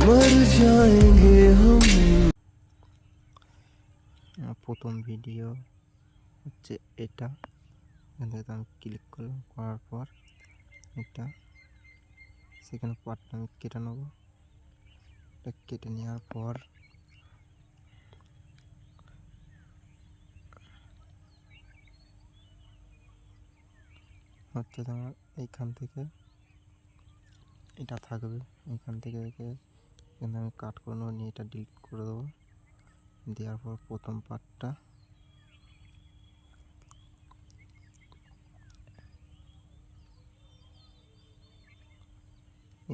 मर जाएंगे हम। প্রথম ভিডিও হচ্ছে এটা, এখান থেকে আমি ক্লিক করলাম, করার পর এটা সেকেন্ড পার্টটা আমি কেটে নেবো। এটা কেটে নেওয়ার পর হচ্ছে তোমার এইখান থেকে এটা থাকবে, এইখান থেকে এখানে আমি কাট করে নেবো, নিয়ে এটা ডিলিট করে দেবো। দেওয়ার পর প্রথম পার্টটা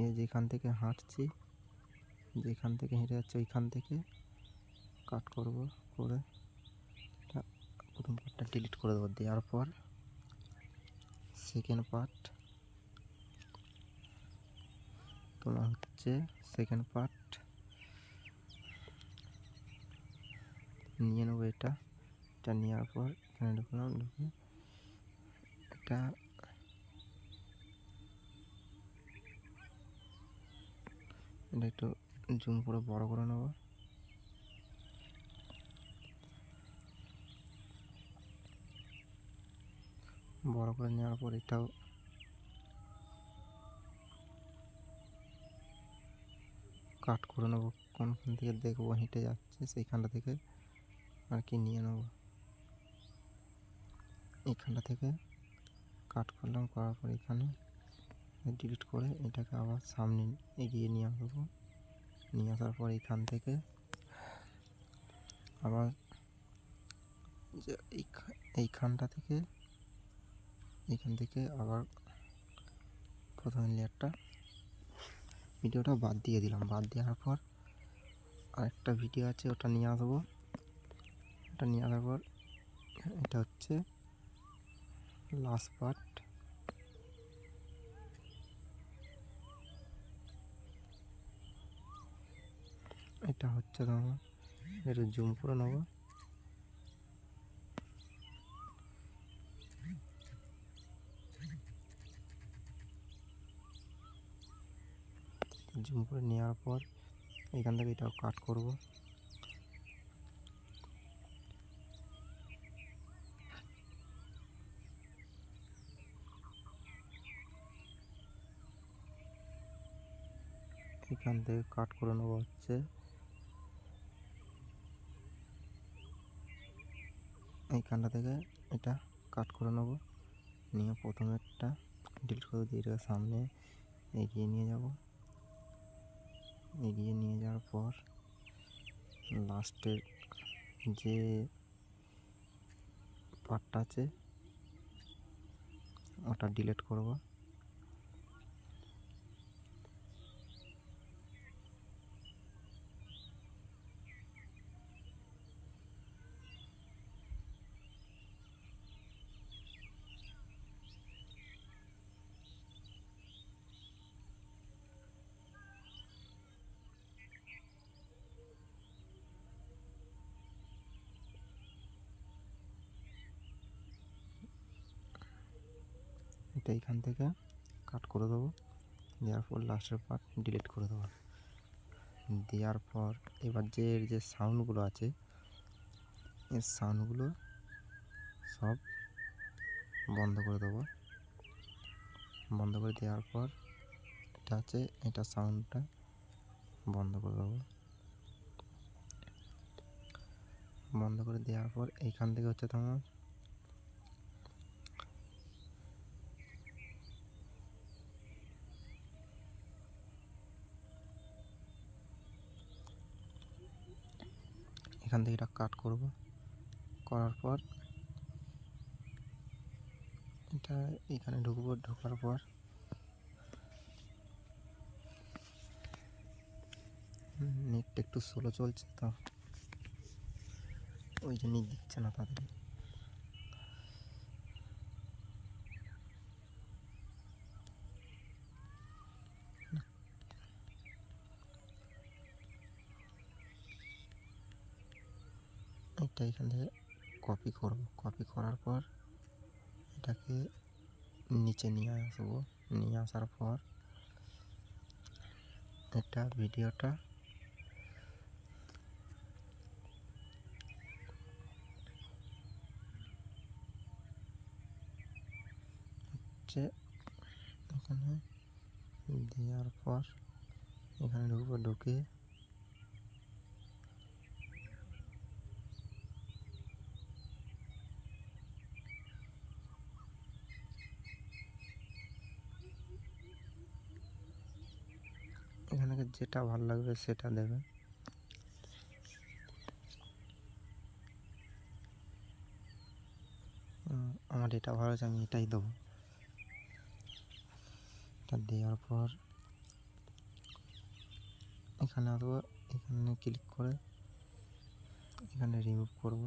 এই যেখান থেকে হাঁটছি, যেখান থেকে হেঁটে যাচ্ছে ওইখান থেকে কাট করব, করে এটা প্রথম পার্টটা ডিলিট করে দেবো। দেওয়ার পর সেকেন্ড পার্ট তোমার হচ্ছে সেকেন্ড পার্ট নিয়ে নেবো। এটা নেওয়ার পর এখানে ঢুকলাম, ঢুকে এটা একটু জুম করে বড় করে নেবো। বড় করে নেওয়ার পর এটাও কাট করে নেবো। কোনখান থেকে দেখবো হেঁটে যাচ্ছে সেইখানটা থেকে আর কি নিয়ে নেবো। এইখানটা থেকে কাট করলাম, করার পর এখানে ডিলিট করে এটাকে আবার সামনে এগিয়ে নিয়ে আসবো। নিয়ে আসার পর এইখান থেকে আবার এইখানটা থেকে এইখান থেকে আবার প্রথমে লেয়ারটা ভিডিওটা বাদ দিয়ে দিলাম। বাদ দেওয়ার পর আরেকটা ভিডিও আছে, ওটা নিয়ে আসবো। ওটা নিয়ে আসার পর এটা হচ্ছে লাস্ট পার্ট। এটা হচ্ছে তোমার একটু জুম করে নেবো। জুম করে নেওয়ার পর এখান থেকে এটাও কাট করব। এখান থেকে কাট করে নেবো হচ্ছে এইখানটা থেকে এটা কাট করে নেবো। নিয়ে প্রথমে একটা ডিলিট করে দিয়ে এটাকে সামনে এগিয়ে নিয়ে যাব। এগিয়ে নিয়ে যাওয়ার পর লাস্টের যে পার্টটা আছে ওটা ডিলিট করব। এটা এইখান থেকে কাট করে দেবো। দেওয়ার পর লাস্টের পার্ট ডিলিট করে দেবো। দেওয়ার পর এবার যে সাউন্ডগুলো আছে এই সাউন্ডগুলো সব বন্ধ করে দেবো। বন্ধ করে দেওয়ার পর এটা আছে, এটা সাউন্ডটা বন্ধ করে দেবো। বন্ধ করে দেওয়ার পর এইখান থেকে হচ্ছে তোমার এখান থেকে এটা কাট করব। করার পর এটা এখানে ঢুকবো। ঢোকার পর নেটটা একটু স্লো চলছে, তো ওই জন্যই দিচ্ছে না তাদের। এটা এখান থেকে কপি করব। কপি করার পর এটাকে নিচে নিয়ে আসবো। নিয়ে আসার পর এটা ভিডিওটা হচ্ছে এখানে দেওয়ার পর এখানে ঢুকবো, ঢুকে এখানে যেটা ভালো লাগবে সেটা দেবে। আমার এটা ভালো আছে, আমি এটাই দেবো। এটা দেওয়ার পর এখানে আসবো, এখানে ক্লিক করে এখানে রিমুভ করব।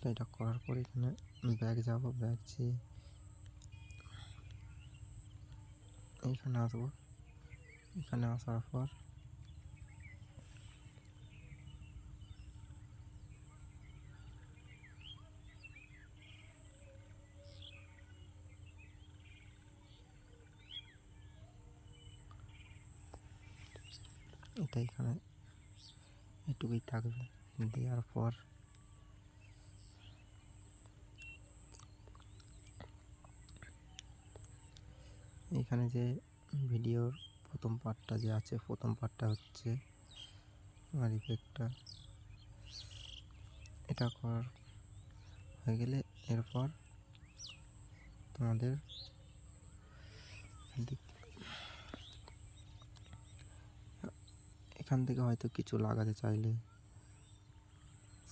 তো এটা করার পর এখানে ব্যাক যাব, ব্যাক যেয়ে এইখানে আসবো। এখানে আসার পর এটা এখানে এটুকুই থাকবে। দেওয়ার পর এখানে যে ভিডিওর প্রথম পার্টটা যে আছে, প্রথম পার্টটা হচ্ছে আমার ইফেক্টটা। এটা করার হয়ে গেলে এরপর তোমাদের এখান থেকে হয়তো কিছু লাগাতে চাইলে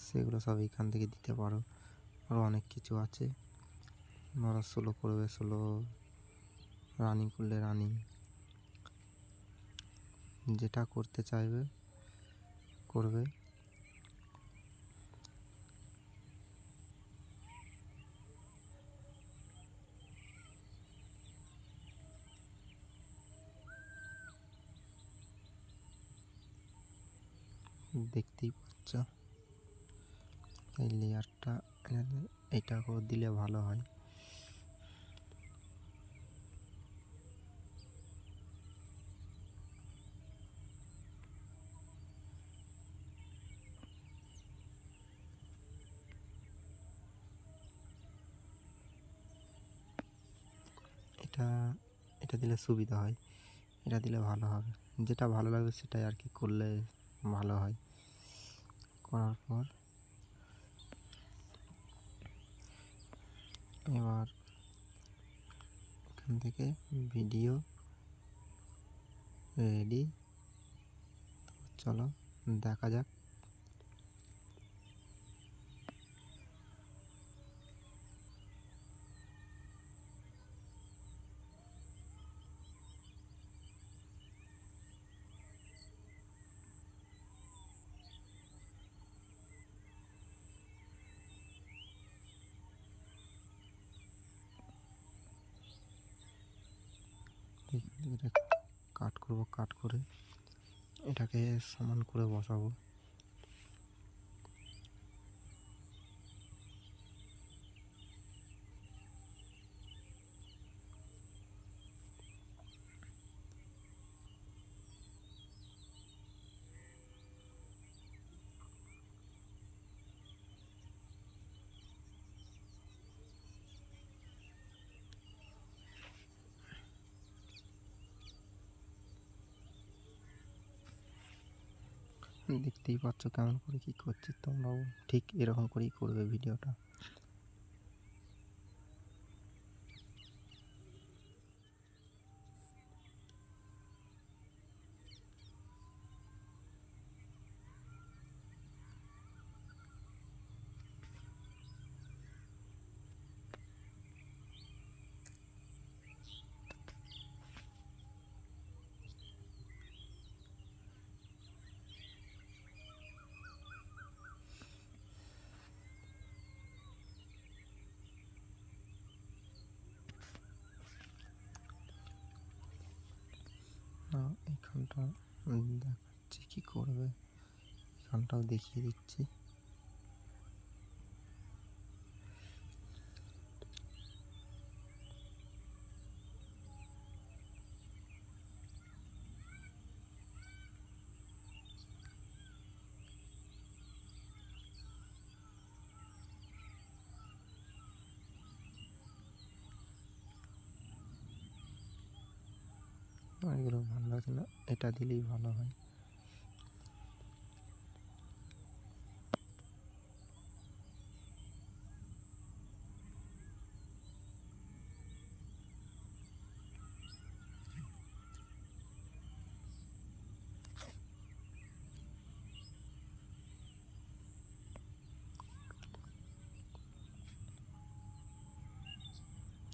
সেগুলো সব এখান থেকে দিতে পারো। আরও অনেক কিছু আছে, ধরো স্লো করবে স্লো, রানিং করলে রানিং, যেটা করতে চাইবে করবে। দেখতেই পাচ্ছ এই লেয়ারটা, এটা করে দিলে ভালো হয়। এটা এটা দিলে সুবিধা হয়, এটা দিলে ভালো হবে। যেটা ভালো লাগবে সেটাই আর কি করলে ভালো হয়। করার পর এবার এখান থেকে ভিডিও রেডি, চলো দেখা যাক। এটা কাট করব, কাট করে এটাকে সমান করে বসাবো। দেখতেই পাচ্ছ কেমন করে কী করছি, তোমরাও ঠিক এরকম করেই করবে ভিডিওটা। এখানটা দেখাচ্ছি কী করবে, এখানটাও দেখিয়ে দিচ্ছি। এগুলো ভালো লাগছে না, এটা দিলেই ভালো হয়।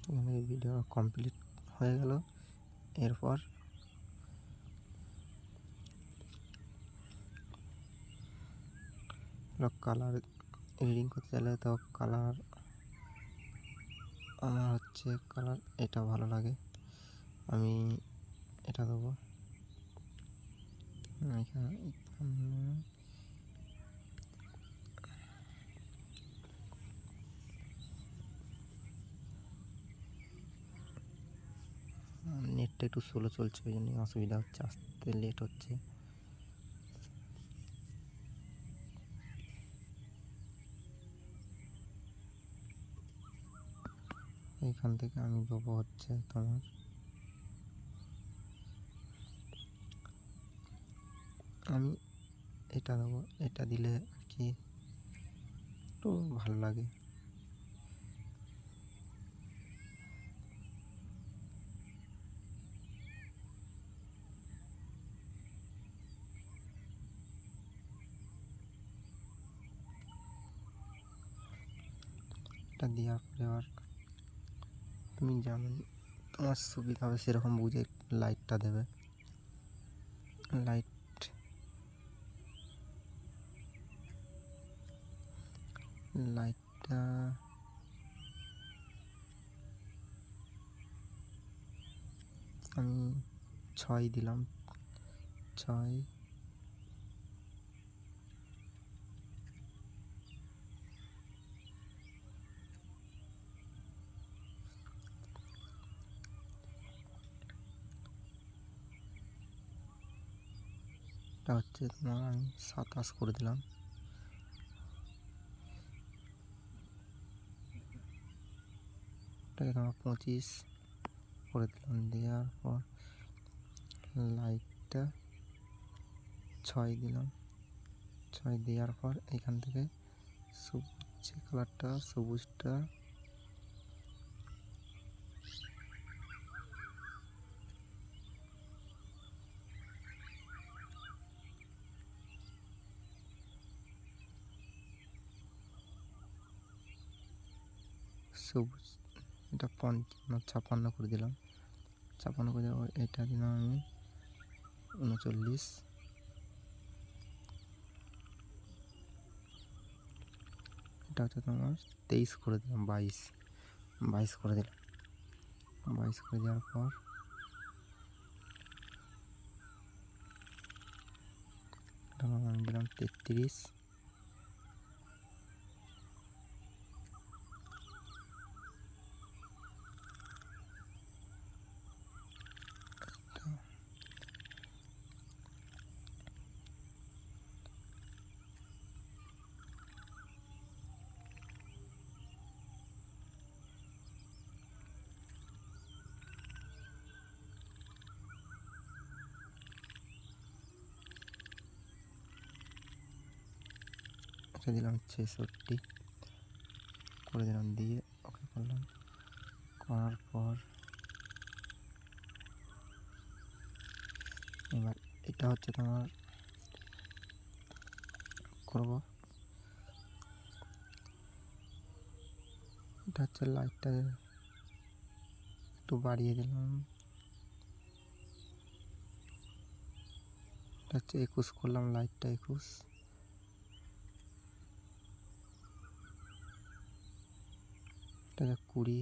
এখানে ভিডিও কমপ্লিট হয়ে গেল। এরপর কালার এডিটিং করতে চাইলে তো কালার, আমার হচ্ছে কালার এটা ভালো লাগে, আমি এটা দেবো। এখানে নেটটা একটু স্লো চলছে, ওই জন্য অসুবিধা হচ্ছে, আসতে লেট হচ্ছে। এইখান থেকে আমি দেবো হচ্ছে তোমার, আমি এটা দেবো, এটা দিলে আর কি একটু ভালো লাগে। এটা দেওয়ার পরে আবার তুমি যেমন তোমার সুবিধা হবে সেরকম বুঝে লাইটটা দেবে। লাইটটা আমি 6 দিলাম, 6। এটা হচ্ছে তোমার আমি 27 করে দিলাম। এটাকে তোমার 25 করে দিলাম। দেওয়ার পর লাইটটা 6 দিলাম, 6 দেওয়ার পর এখান থেকে সবুজ কালারটা, সবুজটা সবুজ, এটা 56 করে দিলাম। 56 করে দেওয়ার পর এটা দিলাম আমি 39। এটা হচ্ছে তোমার 23 করে দিলাম, 22 করে দিলাম। 22 করে দেওয়ার পর এটা আমি দিলাম 33। এটা দিলাম 66 করে দিলাম, দিয়ে ওকে করলাম। করার পর এবার এটা হচ্ছে তোমার করবো, এটা হচ্ছে লাইটটা একটু বাড়িয়ে দিলাম। এটা হচ্ছে 21 করলাম, লাইটটা 21। এটা 20।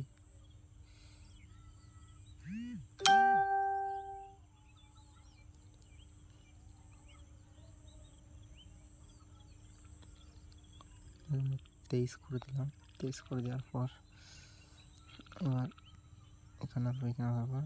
23 করে দিলাম। 23 করে দেওয়ার পর এবার এখানে আসবো, এখানে আসার পর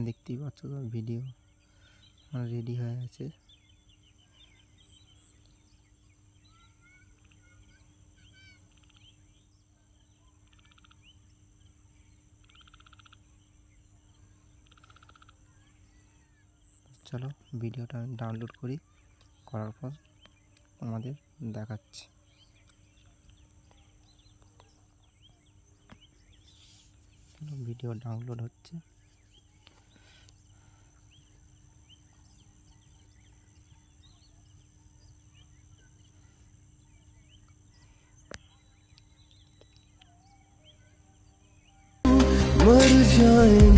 দেখতেই পাচ্ছ তো ভিডিও রেডি হয়ে আছে। চলো ভিডিওটা ডাউনলোড করি, করার পর আমাদের দেখাচ্ছি। ভিডিও ডাউনলোড হচ্ছে। मर जाएंगे